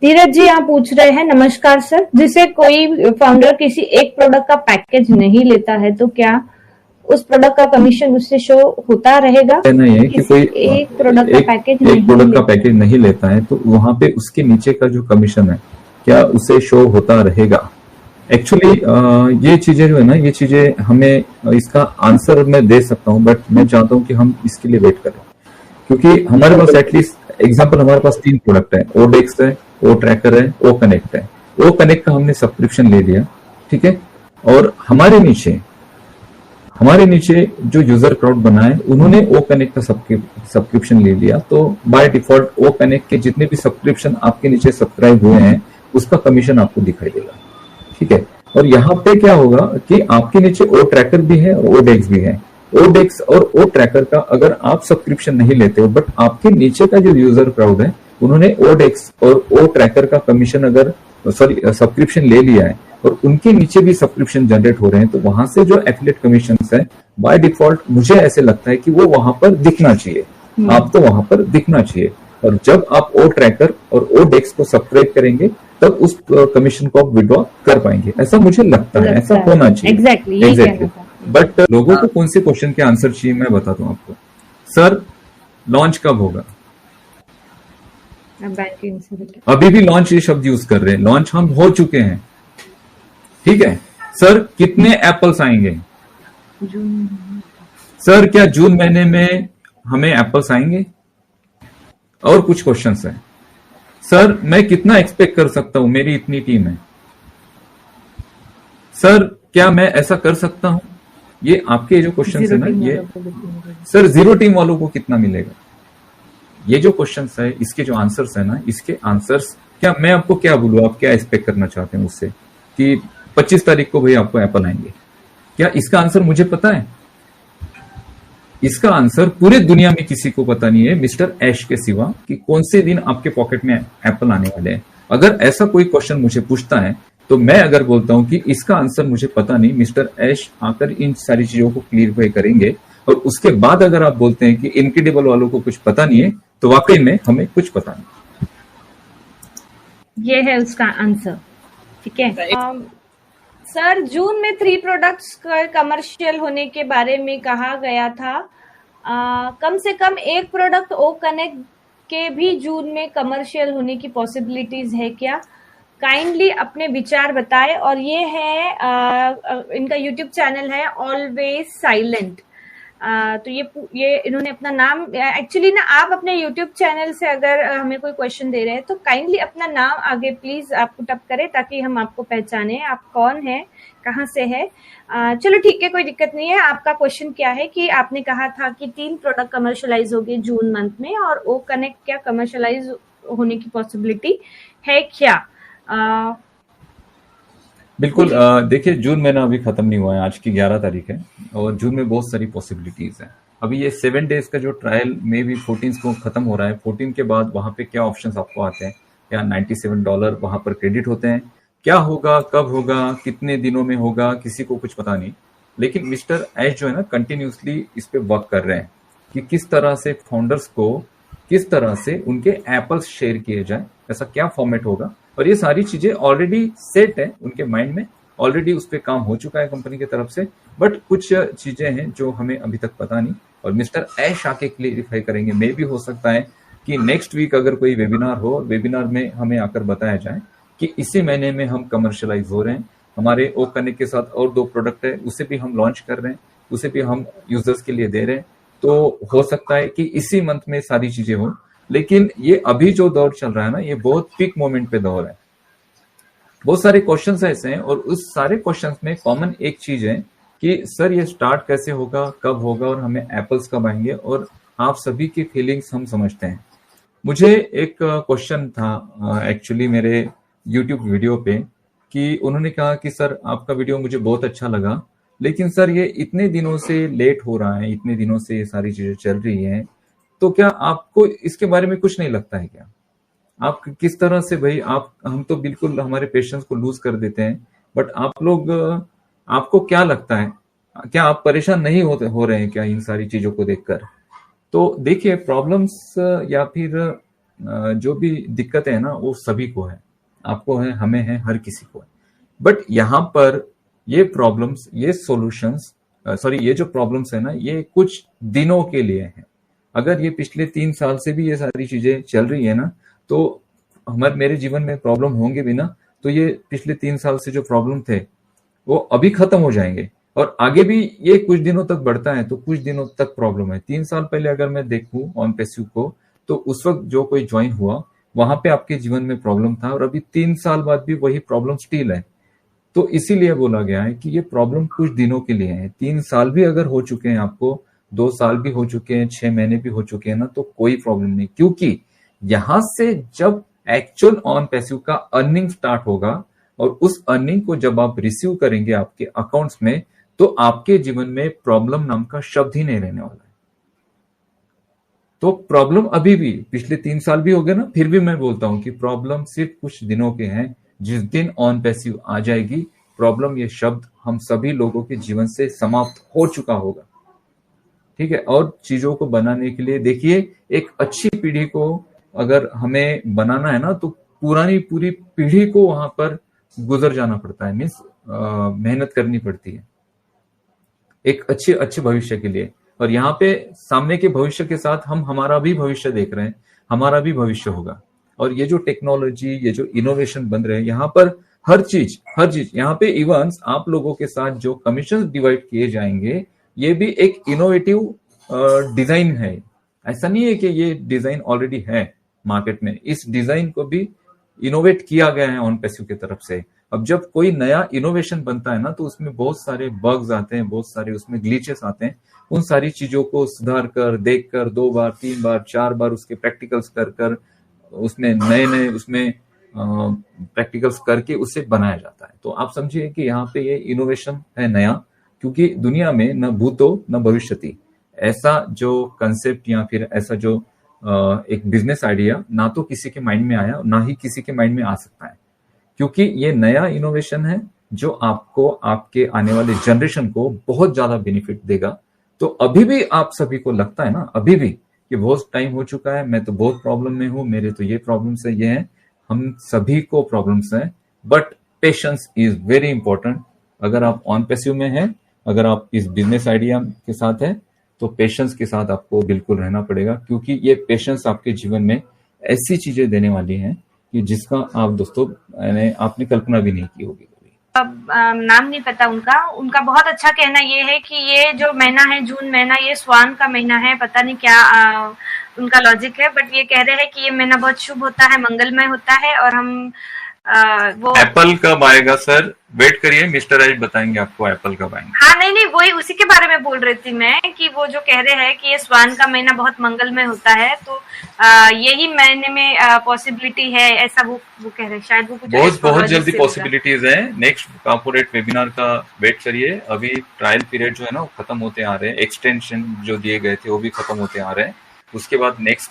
धीरज जी आप पूछ रहे हैं, नमस्कार सर, जिसे कोई फाउंडर किसी एक प्रोडक्ट का पैकेज नहीं लेता है तो क्या उस प्रोडक्ट का कमीशन उससे शो होता रहेगा? कहना ये है कि कोई एक प्रोडक्ट का पैकेज एक प्रोडक्ट का पैकेज नहीं लेता है तो वहां पे उसके नीचे का जो कमीशन है क्या उसे शो होता रहेगा? एक्चुअली ये चीजें जो है ना, ये चीजें हमें इसका आंसर मैं दे सकता हूँ, बट मैं चाहता हूँ कि हम इसके लिए वेट करें, क्योंकि हमारे पास एटलीस्ट एग्जांपल हमारे पास 3 प्रोडक्ट है, ओडेक्स है, ओ ट्रैकर है, ओ कनेक्ट है। ओ कनेक्ट का हमने सब्सक्रिप्शन ले लिया, ठीक है, और हमारे नीचे जो यूजर क्राउड बना है उन्होंने ओ कनेक्ट का सब्सक्रिप्शन ले लिया, तो बाय डिफॉल्ट ओ कनेक्ट के जितने भी सब्सक्रिप्शन आपके नीचे सब्सक्राइब हुए हैं उसका कमीशन आपको दिखाई देगा, ठीक है। और यहाँ पे क्या होगा कि आपके नीचे ओ ट्रैकर भी है, ओ डेक्स भी है। ओ डेक्स और ओ ट्रैकर का अगर आप सब्सक्रिप्शन नहीं लेते हो, बट आपके नीचे का जो यूजर क्राउड है उन्होंने ओ डेक्स और ओ ट्रैकर का कमीशन अगर सब्सक्रिप्शन ले लिया है और उनके नीचे भी सब्सक्रिप्शन जनरेट हो रहे हैं, तो वहां से जो एफिलिएट कमीशन है बाय डिफॉल्ट मुझे ऐसे लगता है कि वो वहां पर दिखना चाहिए, आपको वहां पर दिखना चाहिए। और जब आप ओ ट्रैकर और ओ डेक्स को सब्सक्राइब करेंगे तब उस कमीशन को आप विड्रॉ कर पाएंगे, ऐसा मुझे लगता है, ऐसा होना चाहिए। एग्जैक्टली। बट लोगों को कौन से क्वेश्चन के आंसर चाहिए मैं बताता हूँ आपको। सर लॉन्च कब होगा? अभी भी लॉन्च ये शब्द यूज कर रहे हैं, लॉन्च हम हो चुके हैं, ठीक है। सर कितने एप्पल्स आएंगे? सर क्या जून महीने में हमें एप्पल्स आएंगे? और कुछ क्वेश्चंस हैं। सर मैं कितना एक्सपेक्ट कर सकता हूं, मेरी इतनी टीम है। सर क्या मैं ऐसा कर सकता हूं? ये आपके जो क्वेश्चंस है ना, ये सर जीरो टीम वालों को कितना मिलेगा? ये जो क्वेश्चंस है, इसके जो आंसर्स है ना, इसके आंसर्स क्या मैं आपको क्या बोलूं, आप क्या एक्सपेक्ट करना चाहते हैं उससे कि 25 तारीख को भाई आपको एप्पल आएंगे? क्या इसका आंसर मुझे पता है? इसका आंसर पूरे दुनिया में किसी को पता नहीं है मिस्टर ऐश के सिवा कि कौन से दिन आपके पॉकेट में एप्पल आने वाले हैं। अगर ऐसा कोई क्वेश्चन मुझे पूछता है तो मैं अगर बोलता हूं कि इसका आंसर मुझे पता नहीं, मिस्टर ऐश आकर इन सारी चीजों को क्लियरफाई करेंगे, और उसके बाद अगर आप बोलते हैं कि इनक्रेडिबल वालों को कुछ पता नहीं है, तो वाकई में हमें कुछ पता नहीं। ये है उसका आंसर, ठीक है। सर जून में 3 प्रोडक्ट्स कमर्शियल होने के बारे में कहा गया था, कम से कम एक प्रोडक्ट ओ कनेक्ट के भी जून में कमर्शियल होने की पॉसिबिलिटीज है क्या? काइंडली अपने विचार बताएं। और ये है इनका यूट्यूब चैनल है ऑलवेज साइलेंट। तो ये इन्होंने अपना नाम, एक्चुअली ना आप अपने यूट्यूब चैनल से अगर हमें कोई क्वेश्चन दे रहे हैं तो काइंडली अपना नाम आगे प्लीज आप पुट अप करें ताकि हम आपको पहचाने आप कौन है, कहाँ से है। चलो ठीक है, कोई दिक्कत नहीं है। आपका क्वेश्चन क्या है कि आपने कहा था कि 3 प्रोडक्ट कमर्शलाइज हो गए जून मंथ में, और ओ कनेक्ट क्या कमर्शलाइज होने की पॉसिबिलिटी है क्या? बिल्कुल। देखिए जून महीना अभी खत्म नहीं हुआ है, आज की 11 तारीख है और जून में बहुत सारी पॉसिबिलिटीज हैं। अभी ये 7 डेज का जो ट्रायल में भी 14 को खत्म हो रहा है, 14 के बाद वहां पे क्या ऑप्शंस आपको आते हैं, क्या $97 वहां पर क्रेडिट होते हैं, क्या होगा, कब होगा, कितने दिनों में होगा, किसी को कुछ पता नहीं। लेकिन मिस्टर ऐश जो है ना कंटिन्यूसली इस पे वर्क कर रहे हैं कि किस तरह से फाउंडर्स को, किस तरह से उनके एप्पल्स शेयर किए जाए, ऐसा क्या फॉर्मेट होगा। और ये सारी चीजें ऑलरेडी सेट है उनके माइंड में, ऑलरेडी उस पर काम हो चुका है कंपनी की तरफ से, बट कुछ चीजें हैं जो हमें अभी तक पता नहीं और मिस्टर ऐश आके क्लियरिफाई करेंगे। मे भी हो सकता है कि नेक्स्ट वीक अगर कोई वेबिनार हो, वेबिनार में हमें आकर बताया जाए कि इसी महीने में हम कमर्शलाइज हो रहे हैं, हमारे ओ कनेक्ट के साथ और 2 प्रोडक्ट है, उसे भी हम लॉन्च कर रहे हैं, उसे भी हम यूजर्स के लिए दे रहे हैं। तो हो सकता है कि इसी मंथ में सारी चीजें हो, लेकिन ये अभी जो दौर चल रहा है ना, ये बहुत पीक मोमेंट पे दौर है। बहुत सारे क्वेश्चंस ऐसे हैं और उस सारे क्वेश्चंस में कॉमन एक चीज है कि सर ये स्टार्ट कैसे होगा, कब होगा और हमें एप्पल्स कब आएंगे, और आप सभी की फीलिंग्स हम समझते हैं। मुझे एक क्वेश्चन था एक्चुअली मेरे यूट्यूब वीडियो पे कि उन्होंने कहा कि सर आपका वीडियो मुझे बहुत अच्छा लगा, लेकिन सर ये इतने दिनों से लेट हो रहा है, इतने दिनों से ये सारी चीजें चल रही हैं, तो क्या आपको इसके बारे में कुछ नहीं लगता है क्या? आप किस तरह से भाई, आप हम तो बिल्कुल हमारे पेशेंस को लूज कर देते हैं, बट आप लोग, आपको क्या लगता है, क्या आप परेशान नहीं हो रहे हैं क्या इन सारी चीजों को देखकर? तो देखिए प्रॉब्लम्स या फिर जो भी दिक्कतें है ना वो सभी को है, आपको है, हमें है, हर किसी को है। बट यहाँ पर ये प्रॉब्लम्स, ये सॉल्यूशंस, ये जो प्रॉब्लम्स है ना ये कुछ दिनों के लिए है। अगर ये पिछले 3 साल से भी ये सारी चीजें चल रही है ना, तो मेरे जीवन में प्रॉब्लम होंगे भी ना, तो ये पिछले 3 साल से जो प्रॉब्लम थे वो अभी खत्म हो जाएंगे। और आगे भी ये कुछ दिनों तक बढ़ता है तो कुछ दिनों तक प्रॉब्लम है। 3 साल पहले अगर मैं देखूं ऑन पैसिव को, तो उस वक्त जो कोई ज्वाइन हुआ वहां पे आपके जीवन में प्रॉब्लम था, और अभी 3 साल बाद भी वही प्रॉब्लम स्टिल है। तो इसीलिए बोला गया है कि ये प्रॉब्लम कुछ दिनों के लिए है। 3 साल भी अगर हो चुके हैं आपको, 2 साल भी हो चुके हैं, 6 महीने भी हो चुके हैं ना, तो कोई प्रॉब्लम नहीं, क्योंकि यहां से जब एक्चुअल ऑन पैसिव का अर्निंग स्टार्ट होगा और उस अर्निंग को जब आप रिसीव करेंगे आपके अकाउंट्स में, तो आपके जीवन में प्रॉब्लम नाम का शब्द ही नहीं रहने वाला है। तो प्रॉब्लम अभी भी पिछले 3 साल भी हो गए ना, फिर भी मैं बोलता हूं कि प्रॉब्लम सिर्फ कुछ दिनों के हैं। जिस दिन ऑन पैसिव आ जाएगी प्रॉब्लम, ये शब्द हम सभी लोगों के जीवन से समाप्त हो चुका होगा। ठीक है। और चीजों को बनाने के लिए देखिए, एक अच्छी पीढ़ी को अगर हमें बनाना है ना, तो पूरी पीढ़ी को वहां पर गुजर जाना पड़ता है, मीन्स मेहनत करनी पड़ती है एक अच्छे भविष्य के लिए। और यहाँ पे सामने के भविष्य के साथ हम हमारा भी भविष्य देख रहे हैं, हमारा भी भविष्य होगा। और ये जो टेक्नोलॉजी, ये जो इनोवेशन बन रहे हैं यहाँ पर, हर चीज यहाँ पे, इवन आप लोगों के साथ जो कमीशन डिवाइड किए जाएंगे, ये भी एक इनोवेटिव डिजाइन है। ऐसा नहीं है कि ये डिजाइन ऑलरेडी है मार्केट में, इस डिजाइन को भी इनोवेट किया गया है ऑन पैसिव की तरफ से। अब जब कोई नया इनोवेशन बनता है ना, तो उसमें बहुत सारे बग्स आते हैं, बहुत सारे उसमें ग्लिचेस आते हैं। उन सारी चीजों को सुधार कर, देख कर, 2 बार 3 बार 4 बार उसके प्रैक्टिकल्स कर उसमें नए उसमें प्रैक्टिकल्स करके उसे बनाया जाता है। तो आप समझिए कि यहाँ पे ये इनोवेशन है नया, क्योंकि दुनिया में न भूतो न भविष्यति ऐसा जो कंसेप्ट या फिर ऐसा जो एक बिजनेस आइडिया ना तो किसी के माइंड में आया, ना ही किसी के माइंड में आ सकता है, क्योंकि ये नया इनोवेशन है जो आपको, आपके आने वाले जनरेशन को बहुत ज्यादा बेनिफिट देगा। तो अभी भी आप सभी को लगता है ना, अभी भी कि बहुत टाइम हो चुका है, मैं तो बहुत प्रॉब्लम में हूं, मेरे तो ये प्रॉब्लम्स है, ये है, हम सभी को प्रॉब्लम्स हैं। But patience is very important. अगर आप ऑन पैसिव में हैं, अगर आप इस बिजनेस आइडिया के साथ हैं, तो पेशेंस के साथ आपको बिल्कुल रहना पड़ेगा, क्योंकि ये पेशेंस आपके जीवन में ऐसी चीजें देने वाली हैं कि जिसका आप दोस्तों आपने कल्पना भी नहीं की होगी। अब नाम नहीं पता उनका बहुत अच्छा कहना ये है कि ये जो महीना है जून महीना, ये स्वान का महीना है। पता नहीं क्या उनका लॉजिक है, बट ये कह रहे हैं कि ये महीना बहुत शुभ होता है, मंगलमय होता है। और हम वो एप्पल कब आएगा सर, वेट करिए, मिस्टर राइट बताएंगे आपको एप्पल कब आएंगे। हाँ नहीं वही उसी के बारे में बोल रही थी मैं, कि वो जो कह रहे हैं कि ये स्वान का महीना बहुत मंगलमय होता है, तो यही महीने में पॉसिबिलिटी है, ऐसा वो कह रहे हैं। शायद वो कुछ बहुत जल्दी पॉसिबिलिटीज है। नेक्स्ट कॉर्पोरेट वेबिनार का वेट करिए। अभी ट्रायल पीरियड जो है ना वो खत्म होते आ रहे हैं, एक्सटेंशन जो दिए गए थे वो भी खत्म होते आ रहे हैं। उसके बाद नेक्स्ट